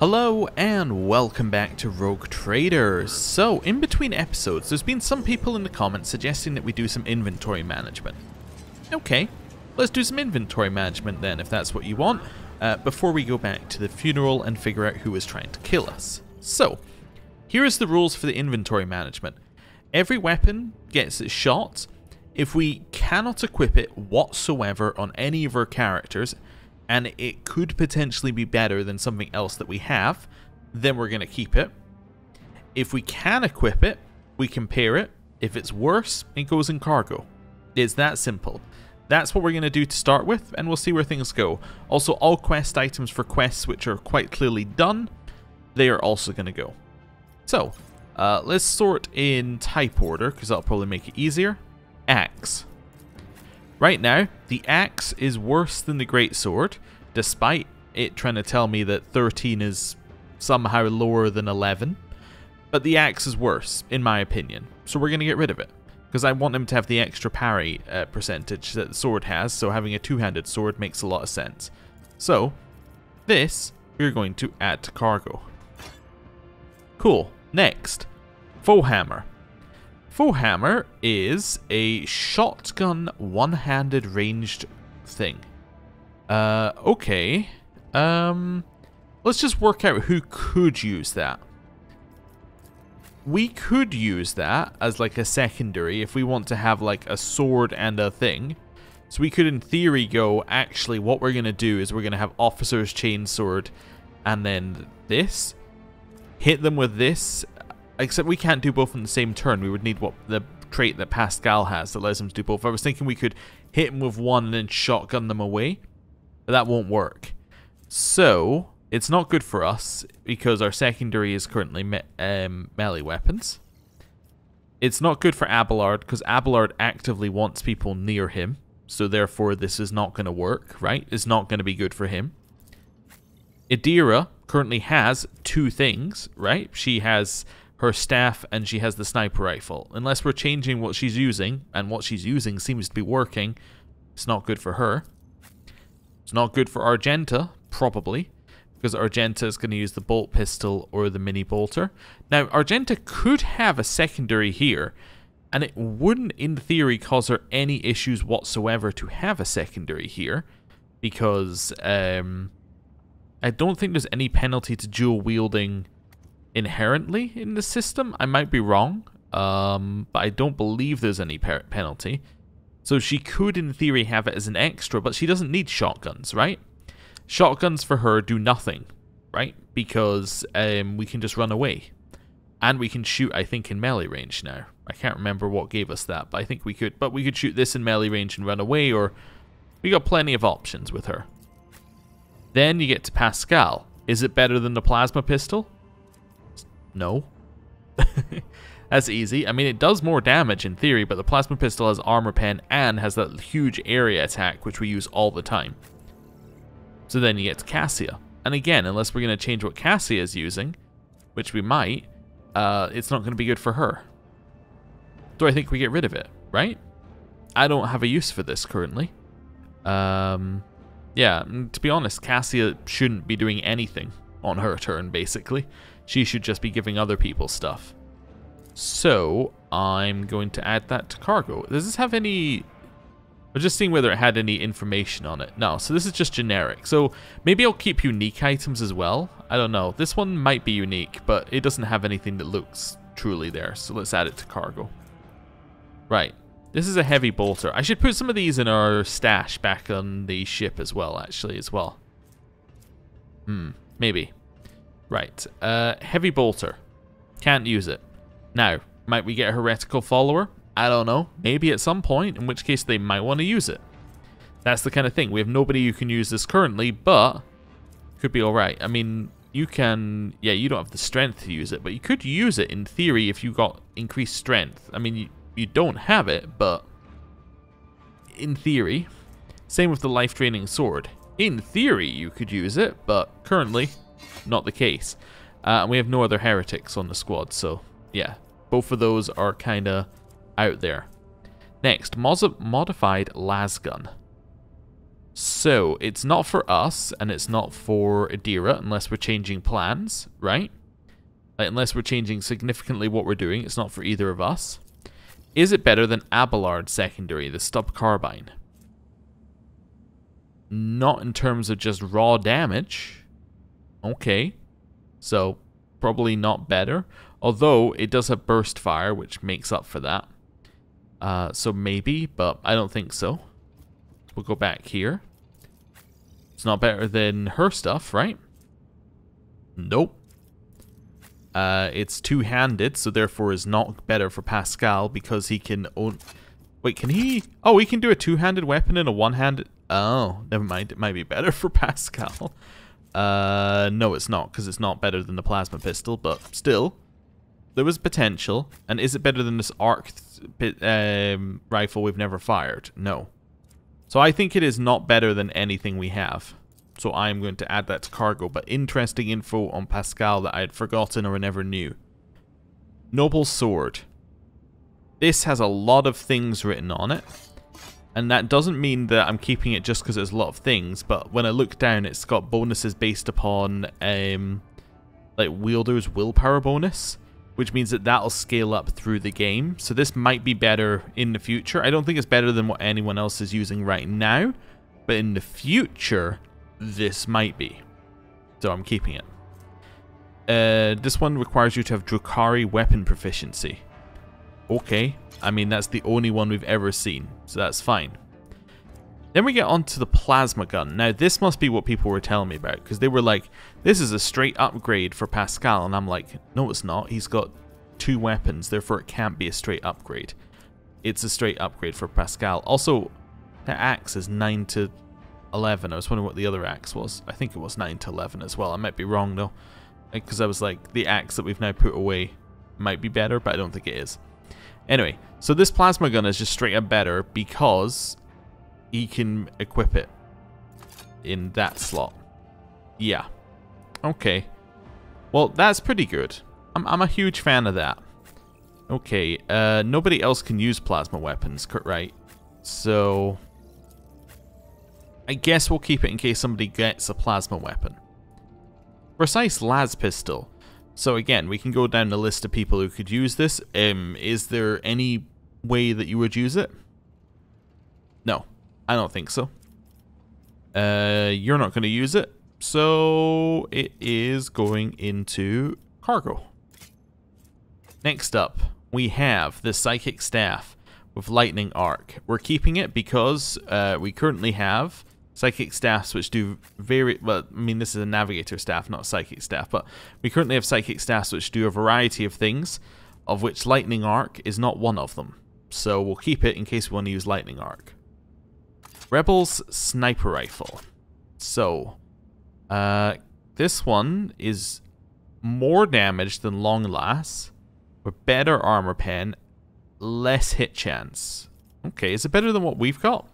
Hello and welcome back to Rogue Traders. So, in between episodes, there's been some people in the comments suggesting that we do some inventory management. Okay, let's do some inventory management then, if that's what you want, before we go back to the funeral and figure out who is trying to kill us. So, here is the rules for the inventory management. Every weapon gets its shot. If we cannot equip it whatsoever on any of our characters, and it could potentially be better than something else that we have, then we're going to keep it. If we can equip it, we compare it. If it's worse, it goes in cargo. It's that simple. That's what we're going to do to start with, and we'll see where things go. Also, all quest items for quests which are quite clearly done, they are also going to go. So, let's sort in type order, because that'll probably make it easier. Axe. Right now, the axe is worse than the greatsword, despite it trying to tell me that 13 is somehow lower than 11. But the axe is worse, in my opinion, so we're going to get rid of it. Because I want him to have the extra parry percentage that the sword has, so having a two-handed sword makes a lot of sense. So, this we're going to add to cargo. Cool. Next, foe hammer. Foe hammer is a shotgun one-handed ranged thing. Okay. Let's just work out who could use that. We could use that as like a secondary if we want to have like a sword and a thing. So we could in theory go, actually what we're going to do is we're going to have officer's chainsword and then this. Hit them with this. Except we can't do both in the same turn. We would need what the trait that Pascal has that allows him to do both. I was thinking we could hit him with one and then shotgun them away. But that won't work. So, it's not good for us because our secondary is currently melee weapons. It's not good for Abelard because Abelard actively wants people near him. So therefore this is not going to work, right? It's not going to be good for him. Idira currently has two things, right? She has her staff and she has the sniper rifle. Unless we're changing what she's using, and what she's using seems to be working, it's not good for her. It's not good for Argenta, probably, because Argenta is going to use the bolt pistol or the mini bolter. Now, Argenta could have a secondary here, and it wouldn't, in theory, cause her any issues whatsoever to have a secondary here, because I don't think there's any penalty to dual wielding inherently in the system. I might be wrong, but I don't believe there's any penalty. So she could, in theory, have it as an extra, but she doesn't need shotguns, right? Shotguns for her do nothing, right? Because we can just run away. And we can shoot, I think, in melee range now. I can't remember what gave us that, but I think we could. But we could shoot this in melee range and run away, or we got plenty of options with her. Then you get to Pascal. Is it better than the plasma pistol? No. That's easy. I mean, it does more damage in theory, but the plasma pistol has armor pen and has that huge area attack, which we use all the time. So then you get to Cassia. And again, unless we're going to change what Cassia is using, which we might, it's not going to be good for her. So I think we get rid of it, right? I don't have a use for this currently. Yeah, to be honest, Cassia shouldn't be doing anything on her turn, basically. She should just be giving other people stuff. So, I'm going to add that to cargo. Does this have any... I'm just seeing whether it had any information on it. No, so this is just generic. So, maybe I'll keep unique items as well. I don't know. This one might be unique, but it doesn't have anything that looks truly there. So, let's add it to cargo. Right. This is a heavy bolter. I should put some of these in our stash back on the ship as well, actually, as well. Maybe. Right. Heavy bolter. Can't use it. Now, might we get a heretical follower? I don't know. Maybe at some point, in which case they might want to use it. That's the kind of thing. We have nobody who can use this currently, but could be alright. I mean, you can... Yeah, you don't have the strength to use it, but you could use it in theory if you got increased strength. I mean, you don't have it, but in theory. Same with the life-draining sword. In theory, you could use it, but currently, not the case. And we have no other heretics on the squad, so yeah. Both of those are kind of out there. Next, modified lasgun. So, it's not for us, and it's not for Adira, unless we're changing plans, right? Like, unless we're changing significantly what we're doing, it's not for either of us. Is it better than Abelard Secondary, the Stub Carbine? Not in terms of just raw damage. Okay. So, probably not better. Although, it does have Burst Fire, which makes up for that. So maybe, but I don't think so. We'll go back here. It's not better than her stuff, right? Nope. It's two-handed, so therefore is not better for Pascal because he can own... Wait, can he... Oh, he can do a two-handed weapon and a one-handed... Oh, never mind. It might be better for Pascal. No, it's not, because it's not better than the plasma pistol, but still, there was potential. And is it better than this arc rifle we've never fired? No. So I think it is not better than anything we have. So I'm going to add that to cargo, but interesting info on Pascal that I had forgotten or never knew. Noble Sword. This has a lot of things written on it. And that doesn't mean that I'm keeping it just because there's a lot of things, but when I look down, it's got bonuses based upon, like, wielder's willpower bonus, which means that that'll scale up through the game. So this might be better in the future. I don't think it's better than what anyone else is using right now, but in the future, this might be. So I'm keeping it. This one requires you to have Drukhari weapon proficiency. Okay. I mean, that's the only one we've ever seen, so that's fine. Then we get on to the plasma gun. Now, this must be what people were telling me about, because they were like, this is a straight upgrade for Pascal, and I'm like, no, it's not. He's got 2 weapons, therefore it can't be a straight upgrade. It's a straight upgrade for Pascal. Also, that axe is 9 to 11. I was wondering what the other axe was. I think it was 9 to 11 as well. I might be wrong, though, because I was like, the axe that we've now put away might be better, but I don't think it is. Anyway, so this plasma gun is just straight up better because he can equip it in that slot. Yeah. Okay. Well, that's pretty good. I'm a huge fan of that. Okay, nobody else can use plasma weapons, right? So I guess we'll keep it in case somebody gets a plasma weapon. Precise las pistol. So again, we can go down the list of people who could use this. Is there any way that you would use it? No, I don't think so. You're not going to use it, so it is going into cargo. Next up, we have the Psychic Staff with Lightning Arc. We're keeping it because we currently have Psychic Staffs which do well, I mean, this is a Navigator Staff, not a Psychic Staff, but we currently have Psychic Staffs which do a variety of things, of which Lightning Arc is not one of them. So we'll keep it in case we want to use Lightning Arc. Rebels Sniper Rifle. So, this one is more damage than Long Lass, with better armor pen, less hit chance. Okay, is it better than what we've got?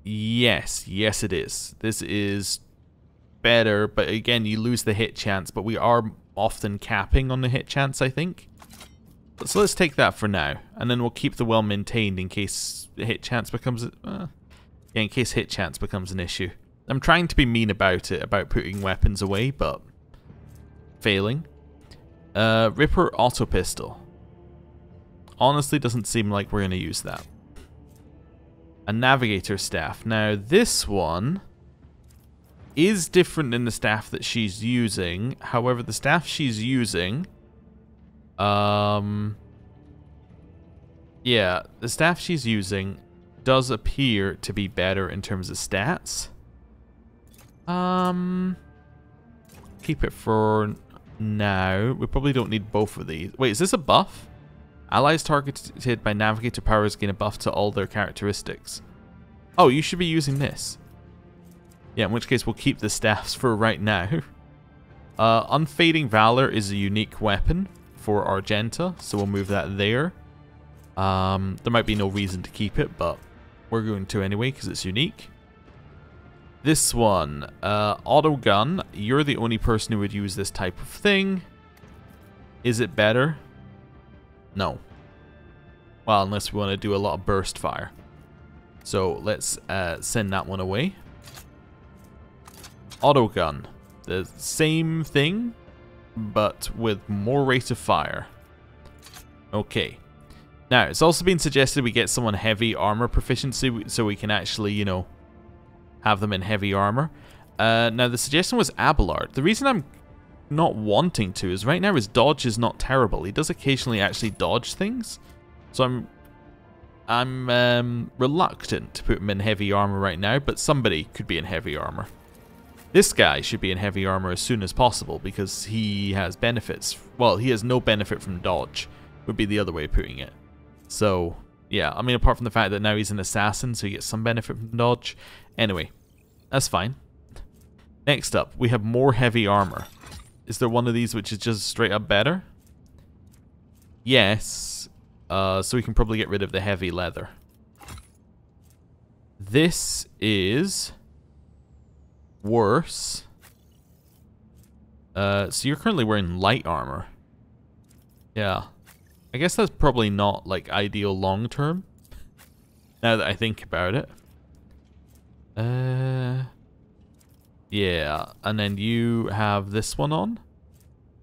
Yes, yes it is. This is better, but again, you lose the hit chance, but we are often capping on the hit chance, I think. So let's take that for now, and then we'll keep the well maintained in case the hit chance becomes in case hit chance becomes an issue. I'm trying to be mean about it, about putting weapons away, but failing. Ripper Auto Pistol. Honestly, doesn't seem like we're going to use that. A Navigator Staff. Now, this one is different than the staff that she's using. However, the staff she's using... yeah, the staff she's using does appear to be better in terms of stats. Keep it for now. We probably don't need both of these. Wait, is this a buff? Allies targeted by Navigator powers gain a buff to all their characteristics. Oh, you should be using this. Yeah, in which case we'll keep the staffs for right now. Unfading Valor is a unique weapon for Argenta, so we'll move that there. There might be no reason to keep it, but we're going to anyway because it's unique. This one, Auto Gun. You're the only person who would use this type of thing. Is it better? No. Well, unless we want to do a lot of burst fire. So let's send that one away. Autogun. The same thing, but with more rate of fire. Okay. Now, it's also been suggested we get someone heavy armor proficiency so we can actually, you know, have them in heavy armor. Now, the suggestion was Abelard. The reason I'm not wanting to is right now his dodge is not terrible. He does occasionally actually dodge things. So I'm reluctant to put him in heavy armor right now, but somebody could be in heavy armor. This guy should be in heavy armor as soon as possible because he has benefits. Well, he has no benefit from dodge, would be the other way of putting it. So, yeah, I mean, apart from the fact that now he's an assassin, so he gets some benefit from dodge. Anyway, that's fine. Next up, we have more heavy armor. Is there one of these which is just straight up better? Yes. So we can probably get rid of the heavy leather. This is worse. So you're currently wearing light armor. Yeah. I guess that's probably not, like, ideal long term. Now that I think about it. Yeah. And then you have this one on.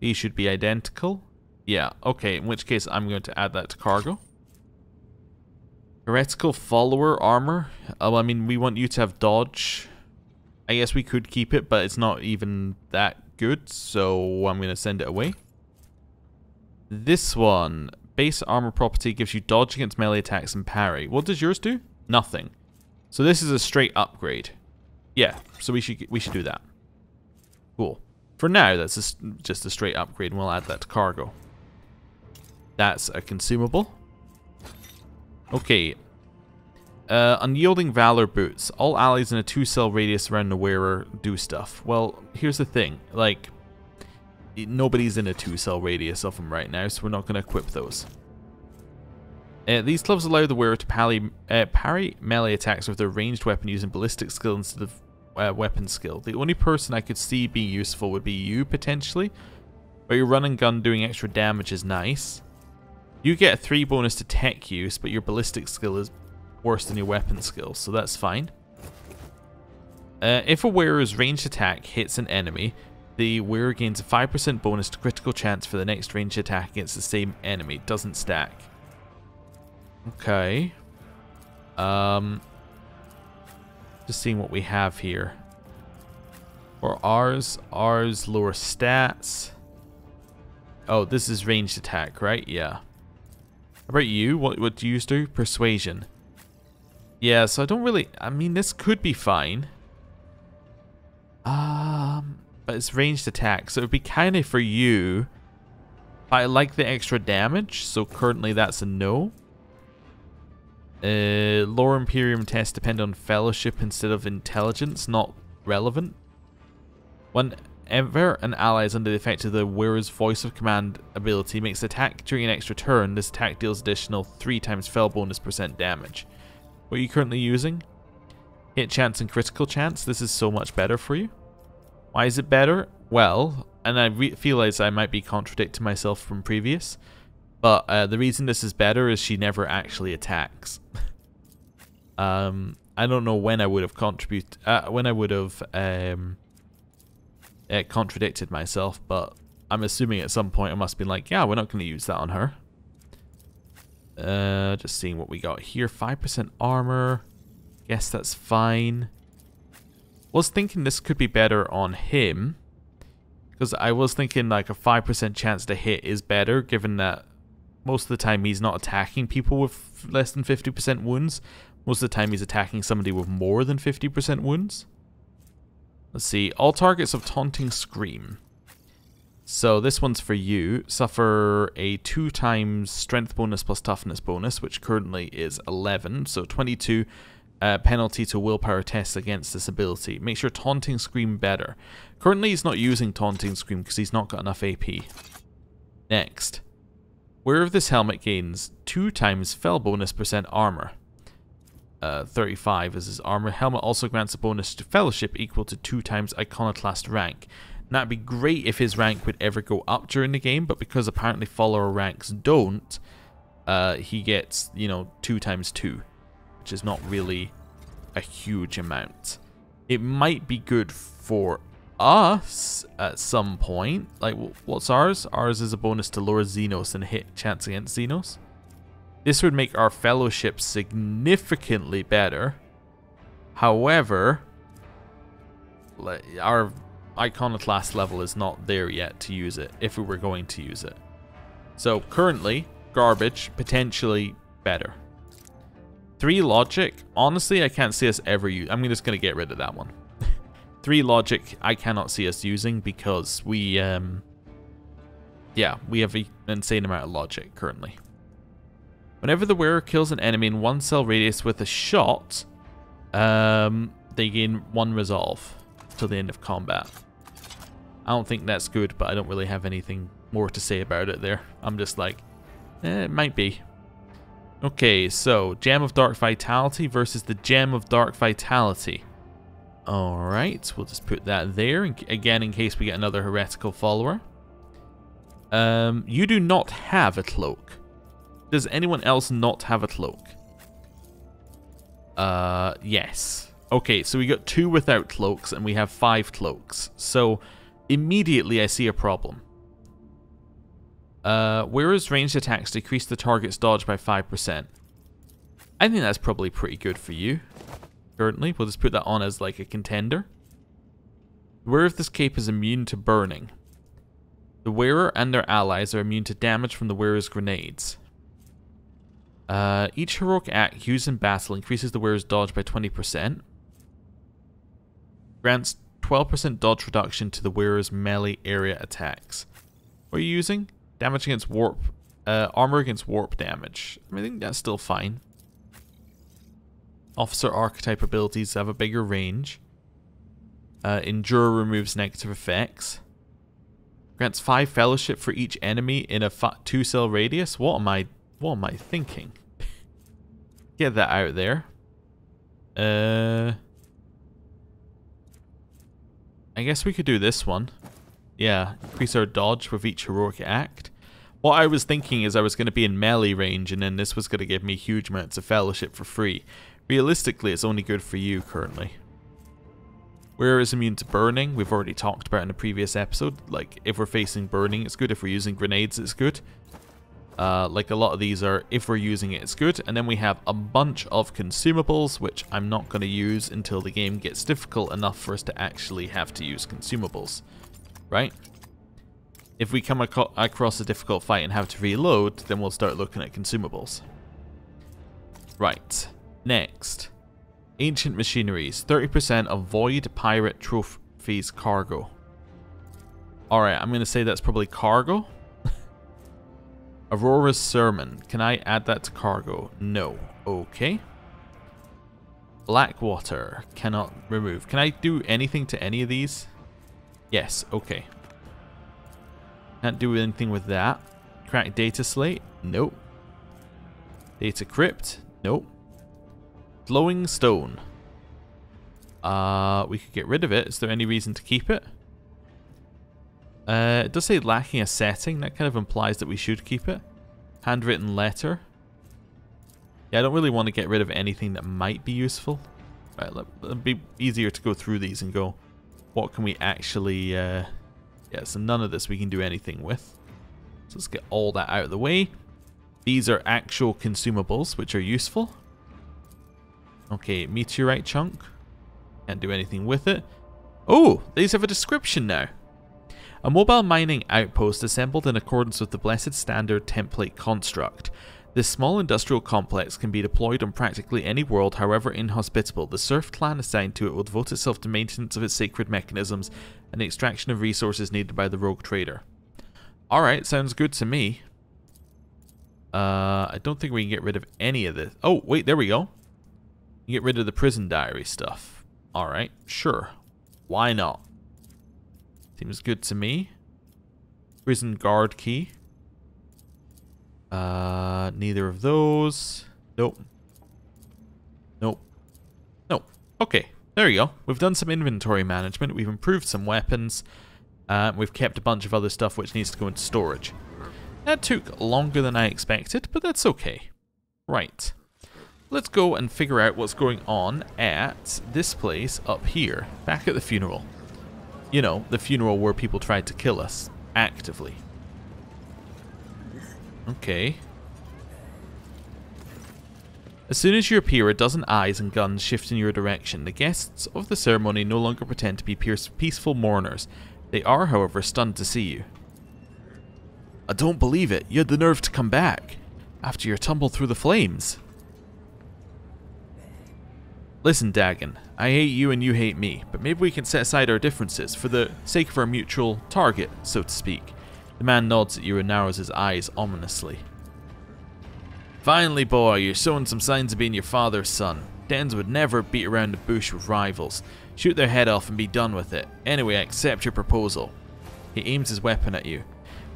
These should be identical. Yeah, okay, in which case I'm going to add that to cargo. Heretical follower armor. Oh, I mean, we want you to have dodge. I guess we could keep it, but it's not even that good, so I'm going to send it away. This one, base armor property, gives you dodge against melee attacks and parry. What does yours do? Nothing. So this is a straight upgrade. Yeah, so we should do that. Cool. For now, that's just a straight upgrade, and we'll add that to cargo. That's a consumable. Okay. Unyielding Valor Boots. All allies in a 2-cell radius around the wearer do stuff. Well, here's the thing. Like, nobody's in a 2-cell radius of them right now, so we're not going to equip those. These gloves allow the wearer to parry melee attacks with their ranged weapon using ballistic skill instead of weapon skill. The only person I could see being useful would be you, potentially. But your run and gun doing extra damage is nice. You get a 3 bonus to tech use, but your ballistic skill is worse than your weapon skill, so that's fine. If a wearer's ranged attack hits an enemy, the wearer gains a 5% bonus to critical chance for the next ranged attack against the same enemy. It doesn't stack. Okay. Just seeing what we have here. For ours lower stats. Oh, this is ranged attack, right? Yeah. How about you? What do you do? Persuasion. Yeah, so I don't really... I mean, this could be fine. But it's ranged attack, so it would be kind of for you. I like the extra damage, so currently that's a no. Lower Imperium tests depend on fellowship instead of intelligence, not relevant. Whenever an ally is under the effect of the wearer's voice of command ability makes an attack during an extra turn, this attack deals additional 3 times fell bonus % damage. What are you currently using? Hit chance and critical chance. This is so much better for you. Why is it better? Well, and I realize I might be contradicting myself from previous, but the reason this is better is she never actually attacks. I don't know when I would have contradicted myself, but I'm assuming at some point I must be like, yeah, we're not going to use that on her. Just seeing what we got here. 5% armor. Guess that's fine. Was thinking this could be better on him, because I was thinking like a 5% chance to hit is better, given that most of the time he's not attacking people with less than 50% wounds. Most of the time he's attacking somebody with more than 50% wounds. Let's see. All targets of Taunting Scream. So this one's for you. Suffer a 2 times strength bonus plus toughness bonus, which currently is 11. So 22 penalty to willpower tests against this ability. Makes your Taunting Scream better. Currently he's not using Taunting Scream because he's not got enough AP. Next. Wearer of this helmet gains 2 times fell bonus % armor. 35 is his armor. Helmet also grants a bonus to fellowship equal to 2 times iconoclast rank. And that'd be great if his rank would ever go up during the game, but because apparently follower ranks don't, he gets, you know, 2 times 2. which is not really a huge amount. It might be good for us at some point. Like, what's ours? Ours is a bonus to lower Xenos and hit chance against Xenos. This would make our fellowship significantly better. However, our iconoclast level is not there yet to use it, if we were going to use it. So currently, garbage, potentially better. 3 logic, honestly I can't see us ever use. I'm just going to get rid of that one. 3 logic I cannot see us using because we yeah, we have an insane amount of logic currently. Whenever the wearer kills an enemy in 1 cell radius with a shot, they gain 1 resolve till the end of combat. I don't think that's good, but I don't really have anything more to say about it there. I'm just like, it might be. Okay, so Gem of Dark Vitality versus the Gem of Dark Vitality. Alright, we'll just put that there, again in case we get another heretical follower. You do not have a cloak. Does anyone else not have a cloak? Yes. Okay, so we got 2 without cloaks and we have 5 cloaks. So immediately I see a problem. Whereas ranged attacks decrease the target's dodge by 5%. I think that's probably pretty good for you. Currently, we'll just put that on as like a contender. The wearer of this cape is immune to burning. The wearer and their allies are immune to damage from the wearer's grenades. Each heroic act used in battle increases the wearer's dodge by 20%. Grants 12% dodge reduction to the wearer's melee area attacks. What are you using? Damage against warp. Armor against warp damage. I think that's still fine. Officer archetype abilities have a bigger range. Endure removes negative effects. Grants 5 fellowship for each enemy in a 2-cell radius. What am I thinking? Get that out there. I guess we could do this one. Yeah, increase our dodge with each heroic act. What I was thinking is I was going to be in melee range and then this was going to give me huge amounts of fellowship for free. Realistically, it's only good for you currently. Wearer is immune to burning. We've already talked about in a previous episode. Like, if we're facing burning, it's good. If we're using grenades, it's good. Like a lot of these are, if we're using it, it's good. And then we have a bunch of consumables, which I'm not going to use until the game gets difficult enough for us to actually have to use consumables. Right? If we come across a difficult fight and have to reload, then we'll start looking at consumables. Right. Next. Ancient Machineries. 30% of Void Pirate Trophies cargo. Alright, I'm going to say that's probably cargo. Aurora's Sermon. Can I add that to cargo? No. Okay. Blackwater. Cannot remove. Can I do anything to any of these? Yes. Okay. Can't do anything with that. Crack Data Slate? Nope. Data Crypt? Nope. Glowing Stone. We could get rid of it. Is there any reason to keep it? It does say lacking a setting. That kind of implies that we should keep it. Handwritten Letter. Yeah, I don't really want to get rid of anything that might be useful. Right, it'll be easier to go through these and go, what can we actually... yeah, so none of this we can do anything with. So let's get all that out of the way. These are actual consumables, which are useful. Okay, meteorite chunk. Can't do anything with it. Oh, these have a description now. A mobile mining outpost assembled in accordance with the Blessed Standard template construct. This small industrial complex can be deployed on practically any world, however inhospitable. The Serf clan assigned to it will devote itself to maintenance of its sacred mechanisms and the extraction of resources needed by the rogue trader. Alright, sounds good to me. I don't think we can get rid of any of this. Oh, wait, there we go. You get rid of the prison diary stuff. Alright, sure. Why not? Seems good to me. Prison guard key. Neither of those. Nope. Nope. Nope. Okay, there you go. We've done some inventory management. We've improved some weapons. We've kept a bunch of other stuff which needs to go into storage. That took longer than I expected, but that's okay. Right. Let's go and figure out what's going on at this place up here, back at the funeral. You know, the funeral where people tried to kill us, actively. Okay. As soon as you appear, a dozen eyes and guns shift in your direction. The guests of the ceremony no longer pretend to be peaceful mourners. They are, however, stunned to see you. I don't believe it. You had the nerve to come back after your tumble through the flames. Listen, Dagon, I hate you and you hate me, but maybe we can set aside our differences for the sake of our mutual target, so to speak. The man nods at you and narrows his eyes ominously. Finally, boy, you're showing some signs of being your father's son. Dens would never beat around the bush with rivals. Shoot their head off and be done with it. Anyway, I accept your proposal. He aims his weapon at you.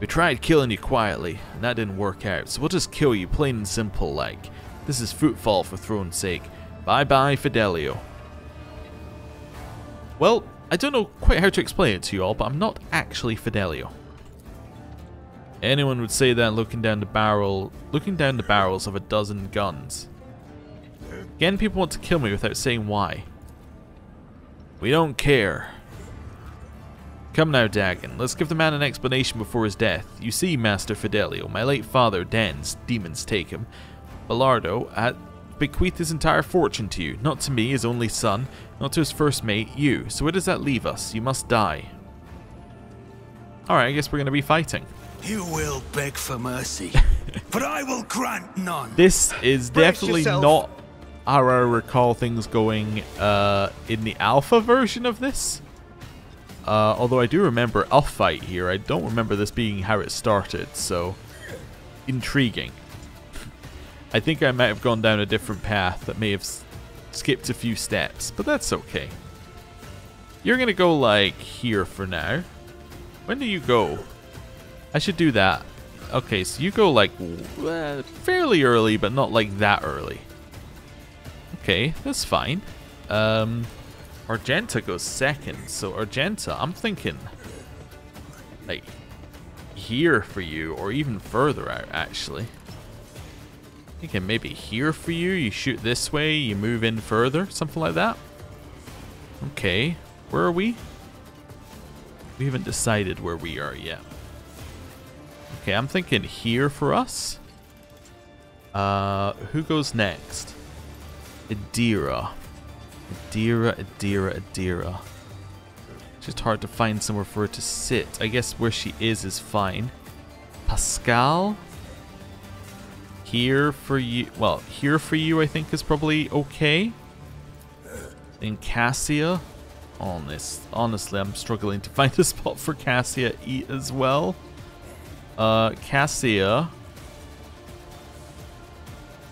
We tried killing you quietly, and that didn't work out, so we'll just kill you plain and simple like. This is footfall for throne's sake. Bye-bye, Fidelio. Well, I don't know quite how to explain it to you all, but I'm not actually Fidelio. Anyone would say that looking down the barrels of a dozen guns. Again, people want to kill me without saying why. We don't care. Come now, Dagon, let's give the man an explanation before his death. You see, Master Fidelio, my late father, Den's demons take him, Belardo, had bequeathed his entire fortune to you, not to me, his only son, not to his first mate, you. So where does that leave us? You must die. Alright, I guess we're going to be fighting. You will beg for mercy, but I will grant none. This is definitely not how I recall things going in the alpha version of this. Although I do remember a fight here, I don't remember this being how it started, so intriguing. I think I might have gone down a different path that may have skipped a few steps, but that's okay. You're going to go like here for now. When do you go? I should do that. Okay, so you go like fairly early, but not like that early. Okay, that's fine. Argenta goes second, so Argenta, I'm thinking like here for you, or even further out actually. Thinking maybe here for you, you shoot this way, you move in further, something like that. Okay, where are we? We haven't decided where we are yet. Okay, I'm thinking here for us. Who goes next? Adira. Adira. Just hard to find somewhere for her to sit. I guess where she is fine. Pascal? Here for you. Well, here for you I think is probably okay. Then Cassia. Honestly, I'm struggling to find a spot for Cassia as well. Cassia.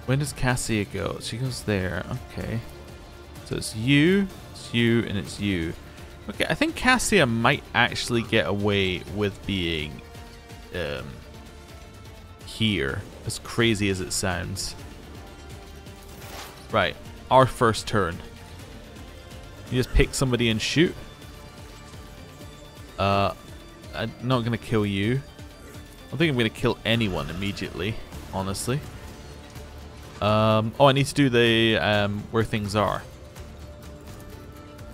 When does Cassia go? She goes there. Okay. So it's you, and it's you. Okay, I think Cassia might actually get away with being here. As crazy as it sounds. Right. Our first turn. You just pick somebody and shoot. I'm not going to kill you. I don't think I'm going to kill anyone immediately, honestly. Oh, I need to do the where things are.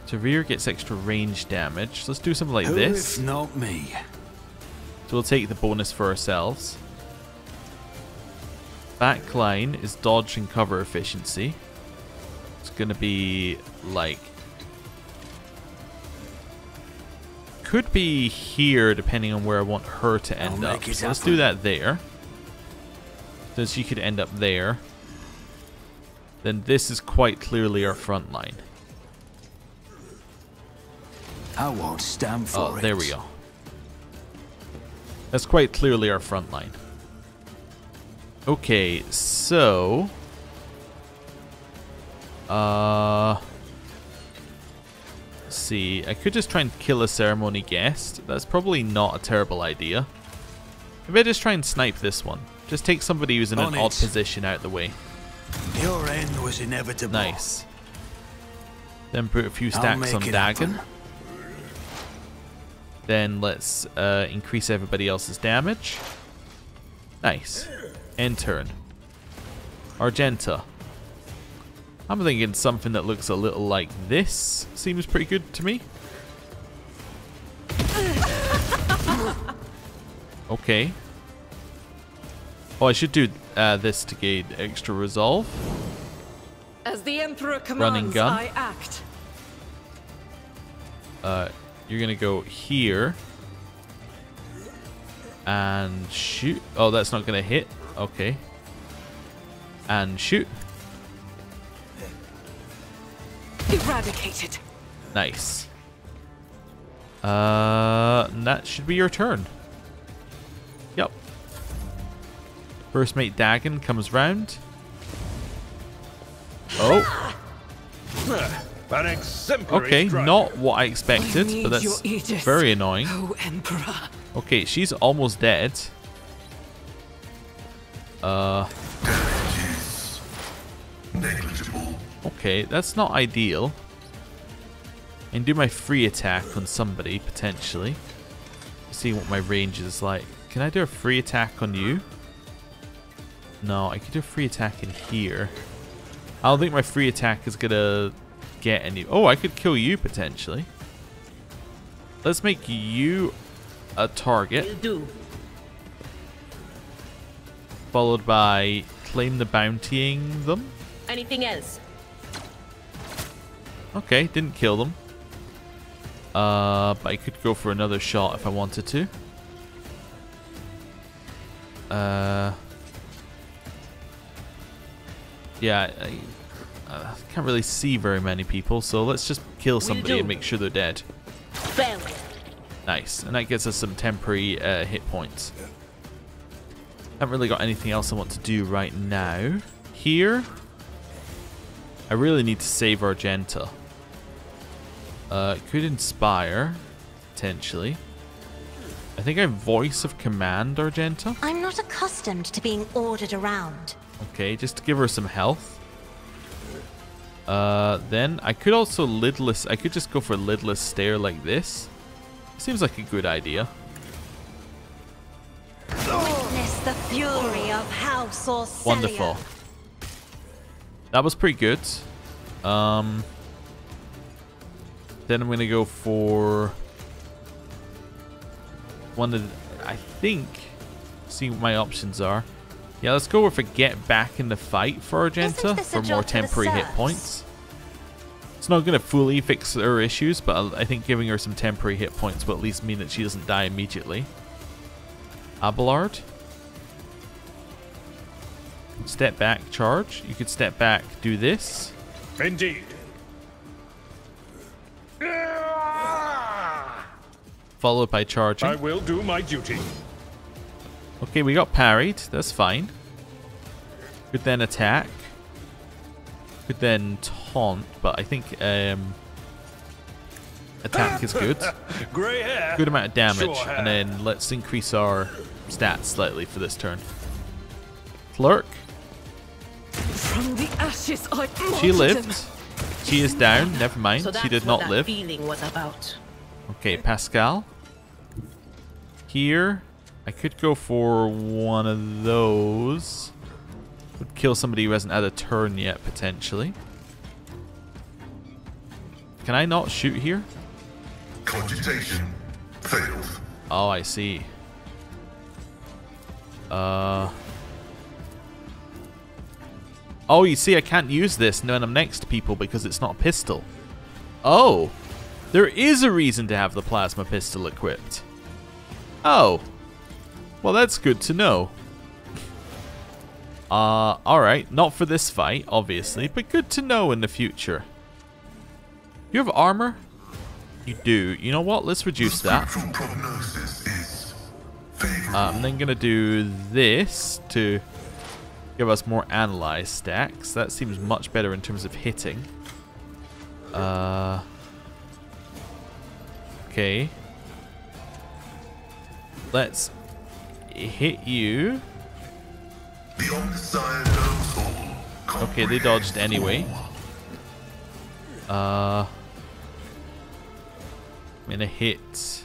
So rear gets extra range damage. Let's do something like this. If not me. So we'll take the bonus for ourselves. Backline is dodge and cover efficiency. It's going to be like... Could be here depending on where I want her to end up. So let's do that there. So she could end up there. Then this is quite clearly our front line. I won't stand for it. Oh, there we go. That's quite clearly our front line. Okay, so... let's see. I could just try and kill a ceremony guest. That's probably not a terrible idea. Maybe I just try and snipe this one. Just take somebody who's in an odd position out of the way. Your end was inevitable. Nice. Then put a few stacks on Dagon. Then let's increase everybody else's damage. Nice. End turn. Argenta. I'm thinking something that looks a little like this seems pretty good to me. Okay. Oh, I should do this to gain extra resolve. As the Emperor Run and commands, gun. I act. You're gonna go here and shoot. Oh, that's not gonna hit. Okay. And shoot. Eradicated. Nice. That should be your turn. Yep. First mate Dagon comes round. Oh. An exemplary Okay, strike. not what I expected, I but need that's your Edith, very annoying. Oh, Emperor. Okay, she's almost dead. Negligible. Okay, that's not ideal. I can do my free attack on somebody, potentially. See what my range is like. Can I do a free attack on you? No, I could do a free attack in here. I don't think my free attack is gonna get any... Oh, I could kill you, potentially. Let's make you a target. Do. Followed by claim the bountying them. Anything else? Okay, didn't kill them. But I could go for another shot if I wanted to. Yeah, I can't really see very many people, so let's just kill somebody and make sure they're dead. Family. Nice, and that gets us some temporary hit points. Haven't really got anything else I want to do right now. Here, I really need to save Argenta. Could inspire, potentially. I think I voice of command Argenta. I'm not accustomed to being ordered around. Okay, just to give her some health. Then I could also lidless. I could just go for lidless stare like this. Seems like a good idea. Witness the fury of House Orcelia. Wonderful. That was pretty good. Then I'm gonna go for one of the, I think, see what my options are. Yeah, let's go with a get back in the fight for Argenta for more temporary hit points. It's not going to fully fix her issues, but I think giving her some temporary hit points will at least mean that she doesn't die immediately. Abelard. Step back, charge. You could step back, do this. Indeed. Followed by charging. I will do my duty. Okay, we got parried. That's fine. Could then attack. Could then taunt, but I think attack is good. Grey hair. Good amount of damage, Sure and then let's increase our stats slightly for this turn. Clerk. From the ashes I She martyred lived. him. She is down. Never mind. So She that's did what not that live. feeling was about. Okay, Pascal. Here, I could go for one of those. Would kill somebody who hasn't had a turn yet, potentially. Can I not shoot here? Cogitation failed. Oh, I see. Oh, you see, I can't use this when I'm next to people because it's not a pistol. Oh, there is a reason to have the plasma pistol equipped. Oh, well, that's good to know. Alright, not for this fight, obviously, but good to know in the future. You have armor? You do. You know what? Let's reduce that. Spectral prognosis is favorable. I'm then going to do this to give us more analyze stacks. That seems much better in terms of hitting. Okay. Let's hit you. The Omniscient knows all. Okay, they dodged anyway. I'm gonna hit.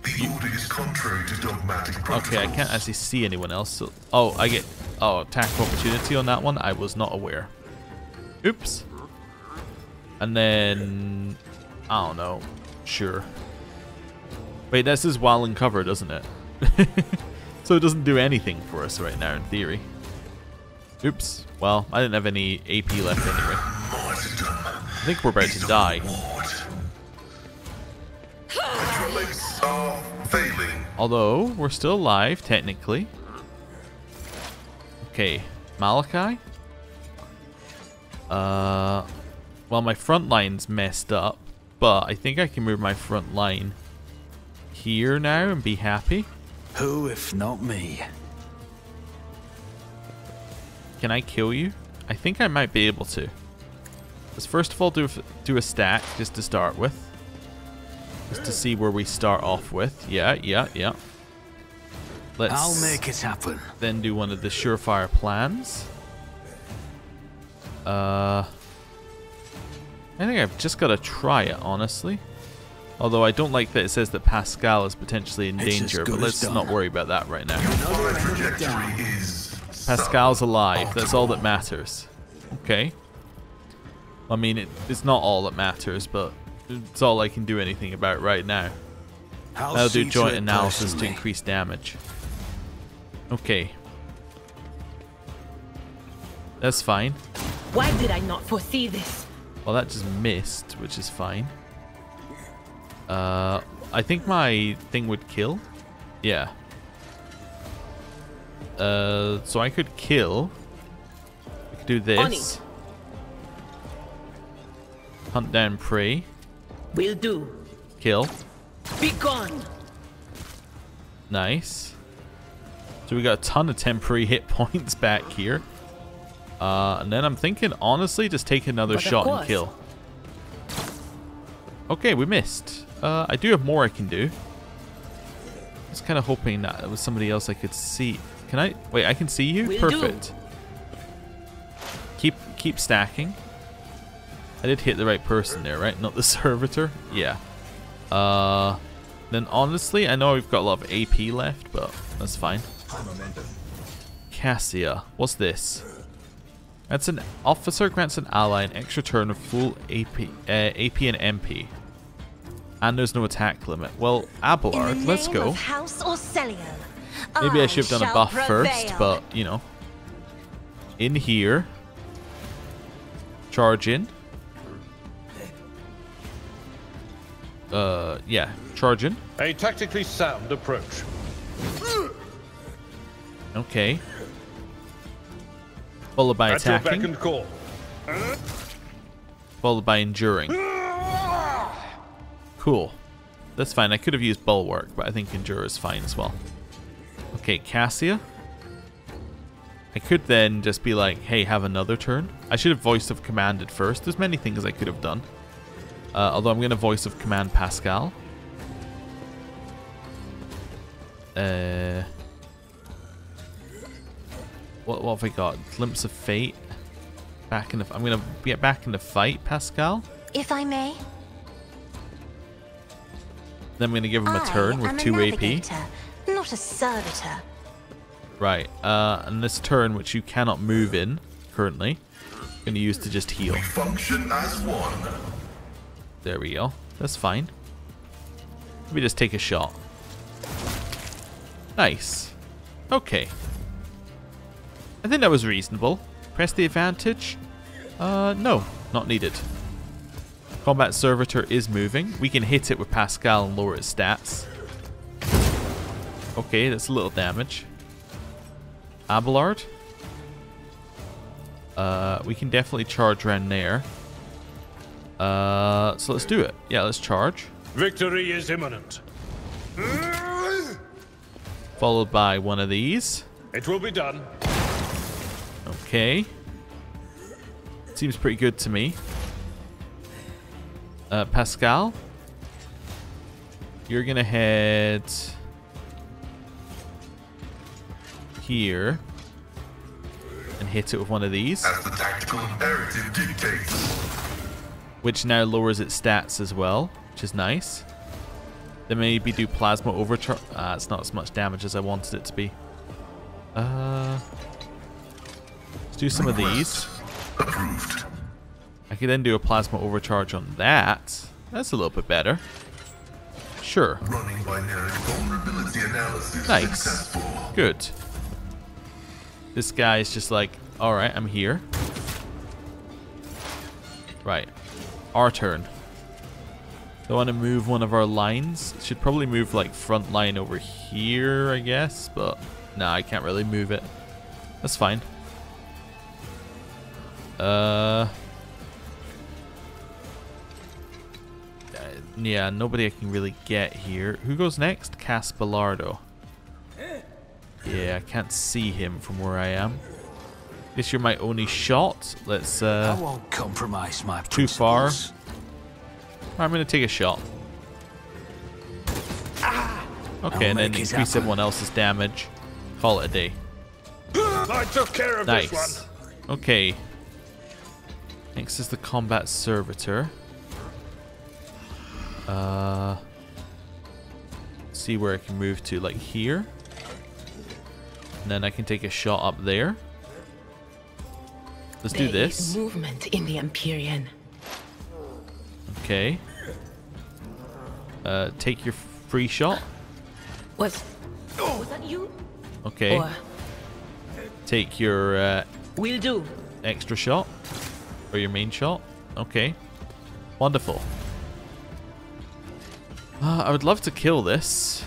The order is contrary to dogmatic protocols. Okay, I can't actually see anyone else. So, oh, I get attack of opportunity on that one. I was not aware. Oops. And then... I don't know. Sure. Wait, this is while in cover, doesn't it? So it doesn't do anything for us right now, in theory. Oops. Well, I didn't have any AP left anyway. I think we're about to die. Although, we're still alive, technically. Okay, Malachi? Well, my front line's messed up, but I think I can move my front line here now and be happy. Who if not me? Can I kill you? I think I might be able to. Let's first of all do a stack just to start with. Just to see where we start off with. Yeah. I'll make it happen. Then do one of the surefire plans. I think I've just got to try it, honestly. Although I don't like that it says that Pascal is potentially in danger, but let's not worry about that right now. Pascal's alive, that's all that matters. Okay. I mean, it's not all that matters, but it's all I can do anything about right now. I'll do joint analysis to increase damage. Okay. That's fine. Why did I not foresee this? Well, that just missed, which is fine. I think my thing would kill. Yeah. So I could kill. I could do this. Hunt down prey. Will do. Kill. Be gone. Nice. So we got a ton of temporary hit points back here. And then I'm thinking, honestly, just take another shot and kill. Okay, we missed. I do have more I can do. I was kind of hoping that it was somebody else I could see. Can I? Wait, I can see you? Will Perfect. Keep stacking. I did hit the right person there, right? Not the servitor? Yeah. Then honestly, I know we've got a lot of AP left, but that's fine. Cassia. What's this? That's an officer grants an ally an extra turn of full AP and MP. And there's no attack limit. Well, Abelard, let's go. Maybe I should have done a buff first, but, you know. In here. Charge in. Yeah, charge in. A tactically sound approach. Okay. Followed by attacking. At your beck and call. Followed by enduring. Cool. That's fine. I could have used Bulwark, but I think Endure is fine as well. Okay, Cassia. I could then just be like, hey, have another turn. I should have Voice of Commanded first. There's many things I could have done. Although I'm going to Voice of Command Pascal. What have I got? Glimpse of Fate. I'm going to get back in the fight, Pascal. If I may. Then I'm going to give him a turn with 2 AP. Not a servitor. Right. And this turn, which you cannot move in currently, I'm going to use to just heal. We function as one. There we go. That's fine. Let me just take a shot. Nice. Okay. I think that was reasonable. Press the advantage? No. Not needed. Combat Servitor is moving. We can hit it with Pascal and lower its stats. Okay, that's a little damage. Abelard? We can definitely charge around there. So let's do it. Yeah, let's charge. Victory is imminent. Followed by one of these. It will be done. Okay. Seems pretty good to me. Pascal? You're gonna head here and hit it with one of these. As the tactical imperative dictates. Which now lowers its stats as well, which is nice. Then maybe do plasma overcharge. It's not as much damage as I wanted it to be. Let's do some of these. Approved. I can then do a plasma overcharge on that. That's a little bit better. Sure. Running binary vulnerability analysis Nice. successful. Good. This guy is just like, alright, I'm here. Right. Our turn. I want to move one of our lines. Should probably move like front line over here, I guess. But nah, I can't really move it. That's fine. Yeah, nobody I can really get here. Who goes next? Caspalardo. Yeah, I can't see him from where I am. Guess you're my only shot. Let's I won't compromise my too far. principles. I'm gonna take a shot. Okay, and then make it increase happen. everyone else's damage. Call it a day. I took care of this Nice. one. Okay. Next is the combat servitor. See where I can move to, like here. And then I can take a shot up there. Let's do There this. is movement in the Imperium. Okay. Take your free shot. Was that you? Okay. Or Take your will do. extra shot. Or your main shot. Okay. Wonderful. I would love to kill this.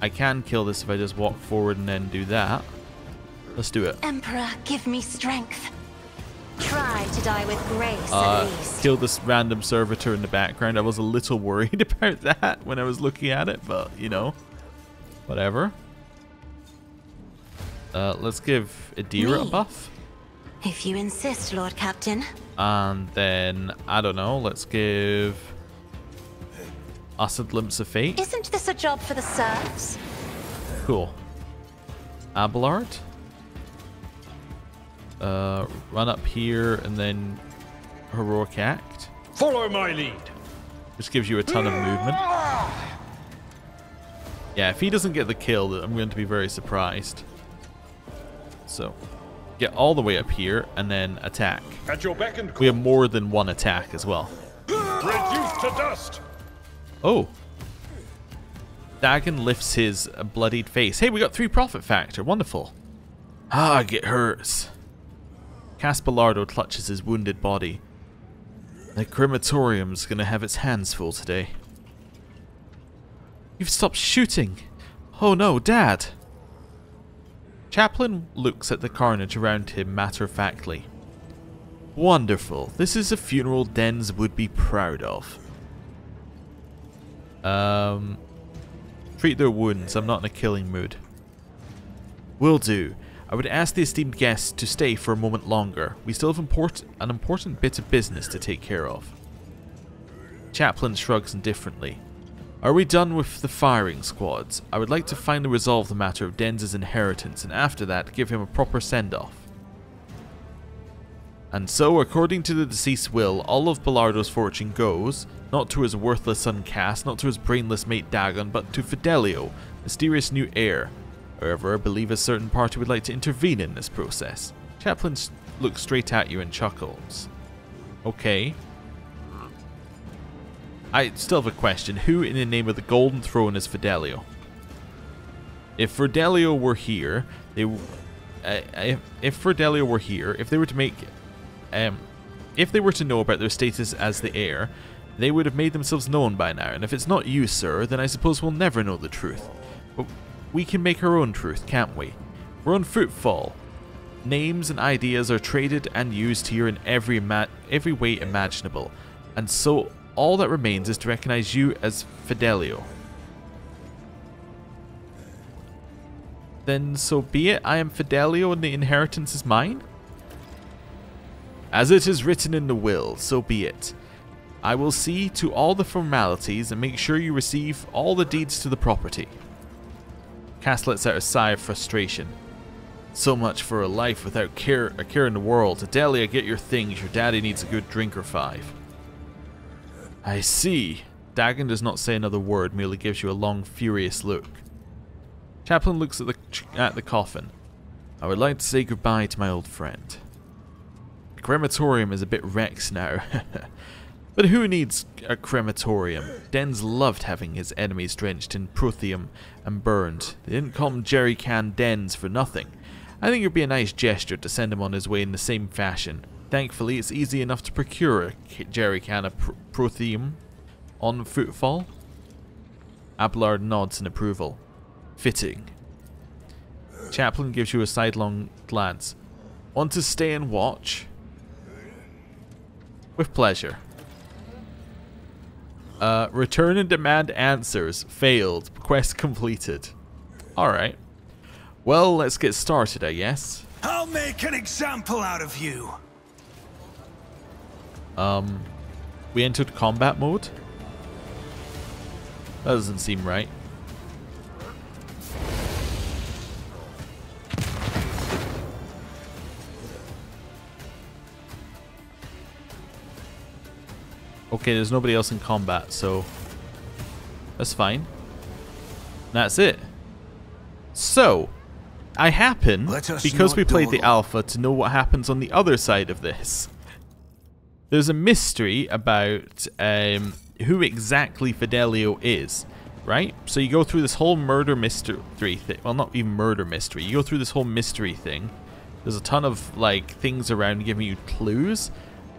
I can kill this if I just walk forward and then do that. Let's do it. Emperor, give me strength. Try to die with grace, at least. Kill this random servitor in the background. I was a little worried about that when I was looking at it, but you know, whatever. Let's give Adira a Me? buff. If you insist, Lord Captain. And then, I don't know, let's give us a glimpse of fate. Isn't this a job for the serfs? Cool. Abelard. Run up here and then heroic act. Follow my lead. Which gives you a ton of movement. Yeah, if he doesn't get the kill, I'm going to be very surprised. So, get all the way up here and then attack. At your beck and We call. have more than one attack as well. Reduced to dust. Oh. Dagon lifts his bloodied face. Hey, we got 3 profit factor. Wonderful. Ah, it hurts. Caspalardo clutches his wounded body. The crematorium's gonna have its hands full today. You've stopped shooting. Oh no, Dad. Chaplain looks at the carnage around him matter-of-factly. Wonderful. This is a funeral Dens would be proud of. Treat their wounds. I'm not in a killing mood. Will do. I would ask the esteemed guests to stay for a moment longer. We still have an important bit of business to take care of. Chaplain shrugs indifferently. Are we done with the firing squads? I would like to finally resolve the matter of Dens' inheritance, and after that give him a proper send-off. And so, according to the deceased's will, all of Belardo's fortune goes, not to his worthless son Cass, not to his brainless mate Dagon, but to Fidelio, mysterious new heir. However, I believe a certain party would like to intervene in this process. Chaplain looks straight at you and chuckles. Okay. I still have a question. Who in the name of the Golden Throne is Fidelio? If Fidelio were here, if Fidelio were here, if they were to make... if they were to know about their status as the heir, they would have made themselves known by now, and if it's not you, sir, then I suppose we'll never know the truth. But we can make our own truth, can't we? We're on footfall. Names and ideas are traded and used here in every way imaginable, and so all that remains is to recognize you as Fidelio. Then so be it, I am Fidelio and the inheritance is mine? As it is written in the will, so be it. I will see to all the formalities and make sure you receive all the deeds to the property. Cass lets out a sigh of frustration. So much for a life without a care in the world. Adelia, get your things. Your daddy needs a good drink or 5. I see. Dagon does not say another word, merely gives you a long, furious look. Chaplain looks at the coffin. I would like to say goodbye to my old friend. The crematorium is a bit wrecked now. But who needs a crematorium? Den's loved having his enemies drenched in protheum and burned. They didn't call them jerry can dens for nothing. I think it would be a nice gesture to send him on his way in the same fashion. Thankfully, it's easy enough to procure a jerry can of protheum on footfall. Abelard nods in approval. Fitting. Chaplain gives you a sidelong glance. Want to stay and watch? With pleasure. Return and demand answers. Failed. Quest completed. Alright. Well, let's get started, I guess. I'll make an example out of you. We entered combat mode? That doesn't seem right. Okay, there's nobody else in combat, so that's fine. That's it. So, I happen, because we played the alpha, to know what happens on the other side of this. There's a mystery about who exactly Fidelio is, right? So you go through this whole murder mystery thing. Well, not even murder mystery. You go through this whole mystery thing. There's a ton of like things around giving you clues,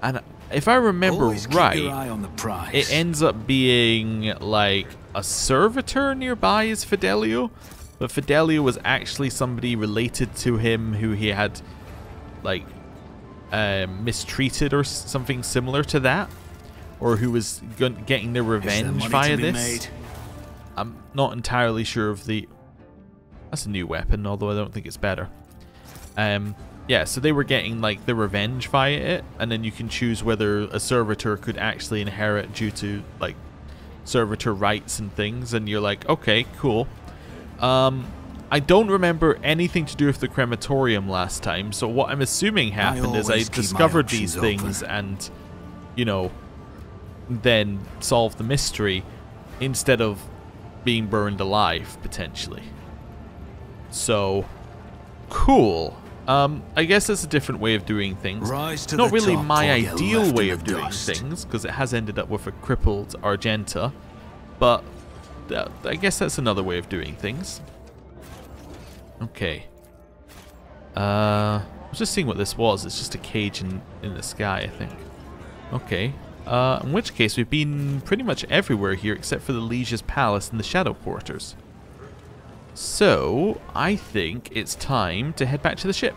and if I remember right, it ends up being like a servitor nearby is Fidelio, but Fidelio was actually somebody related to him who he had like mistreated or something similar to that, or who was getting their revenge via this. I'm not entirely sure of the... That's a new weapon, although I don't think it's better. Yeah, so they were getting like the revenge via it, and then you can choose whether a servitor could actually inherit due to like servitor rights and things, and you're like, okay, cool. I don't remember anything to do with the crematorium last time, so what I'm assuming happened is I discovered these things and, you know, then solved the mystery instead of being burned alive, potentially. So, cool. I guess it's a different way of doing things. Not really my ideal way of doing things, because it has ended up with a crippled Argenta, but I guess that's another way of doing things. Okay. I was just seeing what this was. It's just a cage in the sky, I think. Okay. In which case, we've been pretty much everywhere here except for the Liege's Palace and the Shadow Quarters. So, I think it's time to head back to the ship.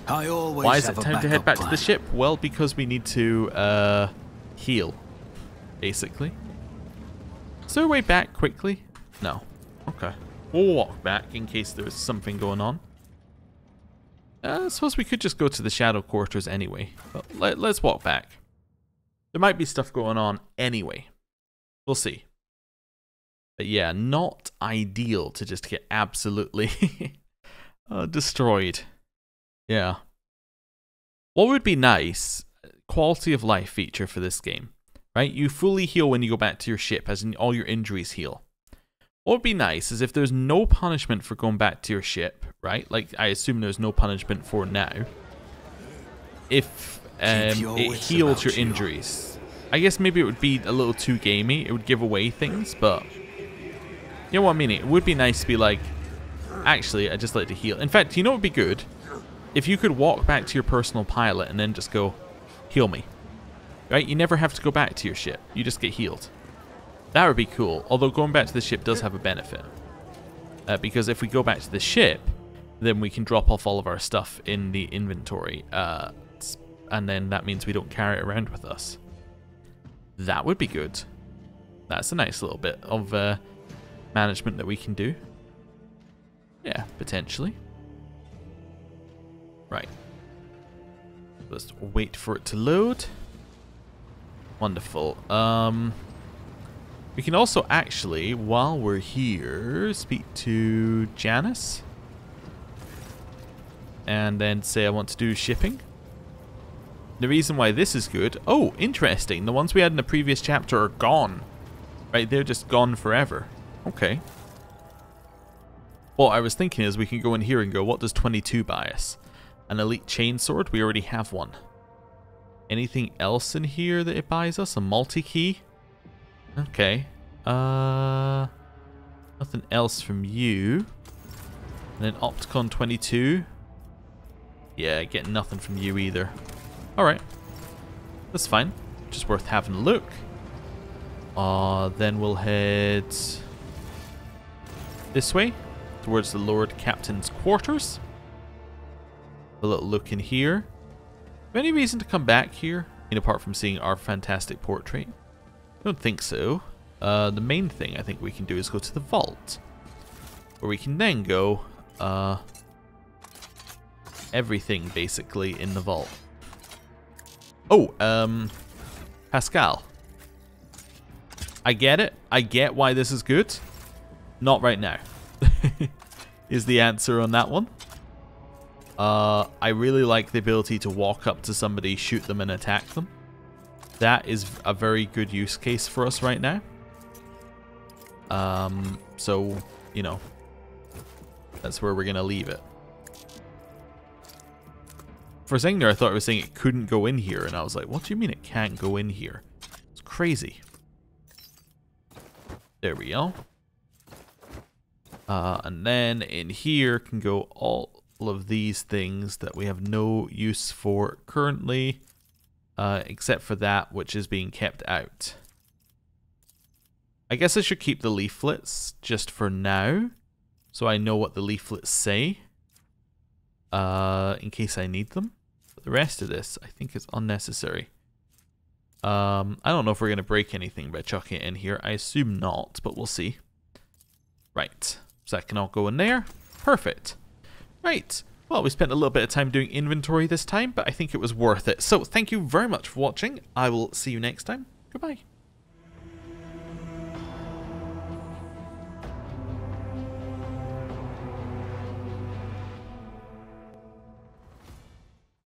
Why is it time to head back to the ship? Well, because we need to heal, basically. Is there a way back quickly? No. Okay. We'll walk back in case there's something going on. I suppose we could just go to the Shadow Quarters anyway. But let's walk back. There might be stuff going on anyway. We'll see. But yeah, not ideal to just get absolutely destroyed. Yeah. What would be nice, quality of life feature for this game, right? You fully heal when you go back to your ship, as in all your injuries heal. What would be nice is if there's no punishment for going back to your ship, right? Like, I assume there's no punishment for now. If it heals your injuries. I guess maybe it would be a little too gamey. It would give away things, but... You know what I mean? It would be nice to be like, actually, I just like to heal. In fact, you know what would be good? If you could walk back to your personal pilot and then just go, heal me. Right? You never have to go back to your ship. You just get healed. That would be cool. Although going back to the ship does have a benefit. Because if we go back to the ship, then we can drop off all of our stuff in the inventory. And then that means we don't carry it around with us. That would be good. That's a nice little bit of... management that we can do. Yeah, potentially. Right. Let's wait for it to load. Wonderful. We can also actually, while we're here, speak to Janice. And then say I want to do shipping. The reason why this is good... Oh, interesting. The ones we had in the previous chapter are gone. Right, they're just gone forever. Okay. What I was thinking is we can go in here and go, what does 22 buy us? An elite chainsword? We already have one. Anything else in here that it buys us? A multi-key? Okay. Nothing else from you. And then Opticon 22. Yeah, getting nothing from you either. Alright. That's fine. Just worth having a look. Then we'll head this way, towards the Lord Captain's quarters. A little look in here. Any reason to come back here? I mean, apart from seeing our fantastic portrait? I don't think so. The main thing I think we can do is go to the vault, where we can then go everything basically in the vault. Oh, Pascal. I get it. I get why this is good. Not right now. Is the answer on that one. I really like the ability to walk up to somebody, shoot them, and attack them. That is a very good use case for us right now. So, you know, that's where we're going to leave it. For a second there, I thought it was saying it couldn't go in here, and I was like, what do you mean it can't go in here? It's crazy. There we go. And then in here can go all of these things that we have no use for currently, except for that which is being kept out. I guess I should keep the leaflets just for now, so I know what the leaflets say, in case I need them. But the rest of this, I think, is unnecessary. I don't know if we're going to break anything by chucking it in here. I assume not, but we'll see. Right, so that can all go in there. Perfect. Right, well, we spent a little bit of time doing inventory this time, but I think it was worth it. So, thank you very much for watching. I will see you next time. Goodbye.